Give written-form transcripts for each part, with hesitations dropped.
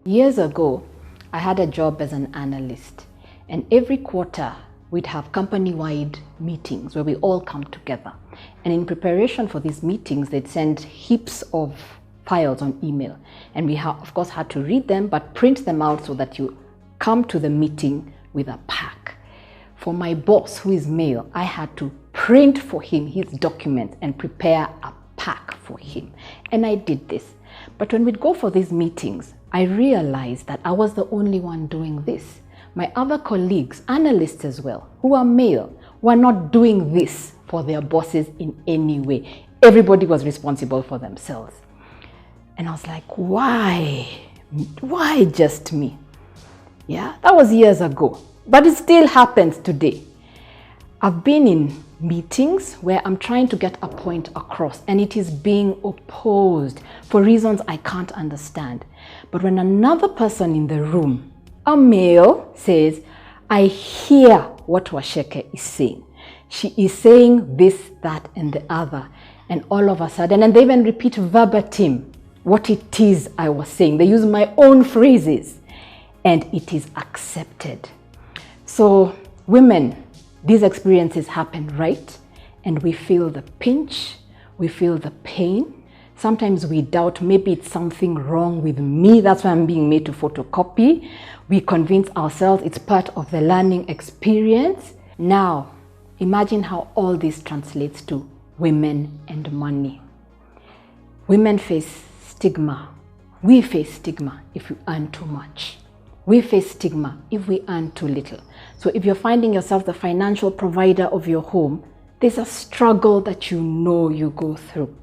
Years ago, I had a job as an analyst, and every quarter we'd have company-wide meetings where we all come together. And in preparation for these meetings, they'd send heaps of files on email. And we of course had to read them, but print them out so that you come to the meeting with a pack. For my boss, who is male, I had to print for him his documents and prepare a pack for him. And I did this. But when we'd go for these meetings, I realized that I was the only one doing this. My other colleagues, analysts as well, who are male, were not doing this for their bosses in any way. Everybody was responsible for themselves. And I was like, why? Why just me? Yeah, that was years ago, but it still happens today. I've been in meetings where I'm trying to get a point across and it is being opposed for reasons I can't understand. But when another person in the room, a male, says, I hear what Waceke is saying. She is saying this, that, and the other. And all of a sudden, and they even repeat verbatim what it is I was saying. They use my own phrases and it is accepted. So women, these experiences happen, right? And we feel the pinch, we feel the pain. Sometimes we doubt maybe it's something wrong with me. That's why I'm being made to photocopy. We convince ourselves it's part of the learning experience. Now, imagine how all this translates to women and money. Women face stigma. We face stigma if we earn too much. We face stigma if we earn too little. So if you're finding yourself the financial provider of your home, there's a struggle that you know you go through.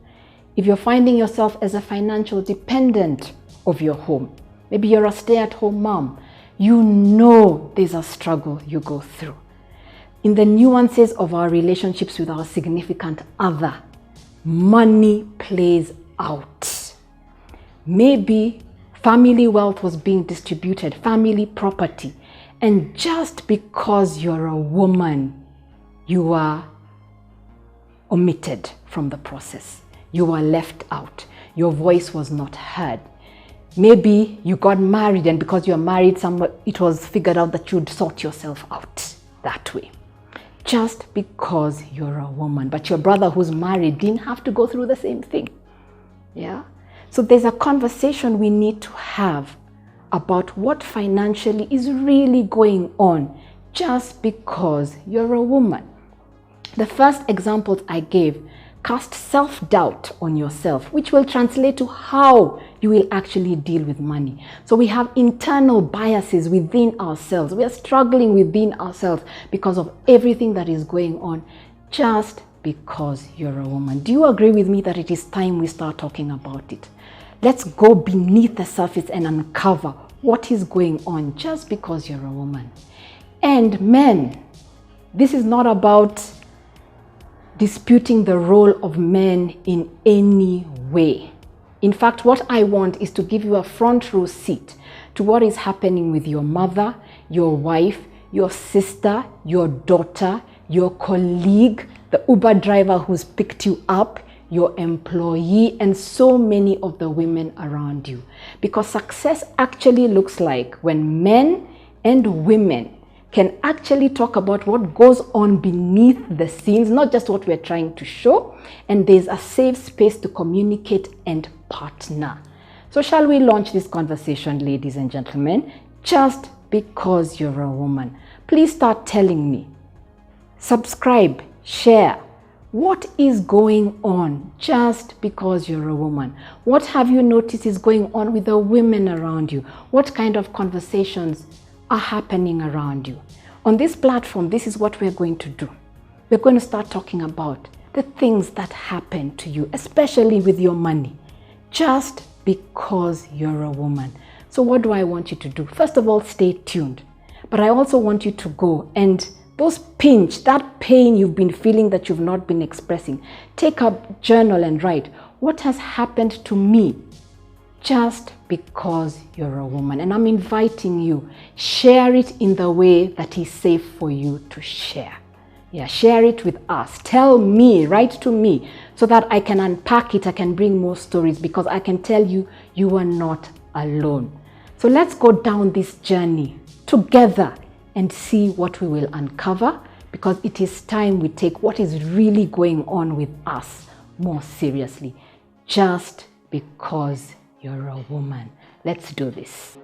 If you're finding yourself as a financial dependent of your home, maybe you're a stay-at-home mom, you know there's a struggle you go through. In the nuances of our relationships with our significant other, money plays out. Maybe family wealth was being distributed, family property, and just because you're a woman, you are omitted from the process. You were left out. Your voice was not heard. Maybe you got married, and because you're married, it was figured out that you'd sort yourself out that way. Just because you're a woman, but your brother who's married didn't have to go through the same thing. Yeah? So there's a conversation we need to have about what financially is really going on just because you're a woman. The first examples I gave cast self-doubt on yourself, which will translate to how you will actually deal with money. So we have internal biases within ourselves. We are struggling within ourselves because of everything that is going on just because you're a woman. Do you agree with me that it is time we start talking about it? Let's go beneath the surface and uncover what is going on just because you're a woman. And men, this is not about disputing the role of men in any way. In fact, what I want is to give you a front row seat to what is happening with your mother, your wife, your sister, your daughter, your colleague, the Uber driver who's picked you up, your employee, and so many of the women around you. Because success actually looks like when men and women can actually talk about what goes on beneath the scenes, not just what we're trying to show, and there's a safe space to communicate and partner. So shall we launch this conversation, ladies and gentlemen? Just because you're a woman. Please start telling me. Subscribe, share. What is going on just because you're a woman? What have you noticed is going on with the women around you? What kind of conversations are happening around you? On this platform, this is what we're going to do. We're going to start talking about the things that happen to you, especially with your money, just because you're a woman. So what do I want you to do? First of all, stay tuned. But I also want you to go and those pinch, that pain you've been feeling that you've not been expressing, take a journal and write, what has happened to me just because you're a woman? And I'm inviting you, share it in the way that is safe for you to share. Yeah, share it with us. Tell me, write to me, so that I can unpack it, I can bring more stories, because I can tell you, you are not alone. So let's go down this journey together and see what we will uncover, because it is time we take what is really going on with us more seriously, just because you're a woman. Let's do this.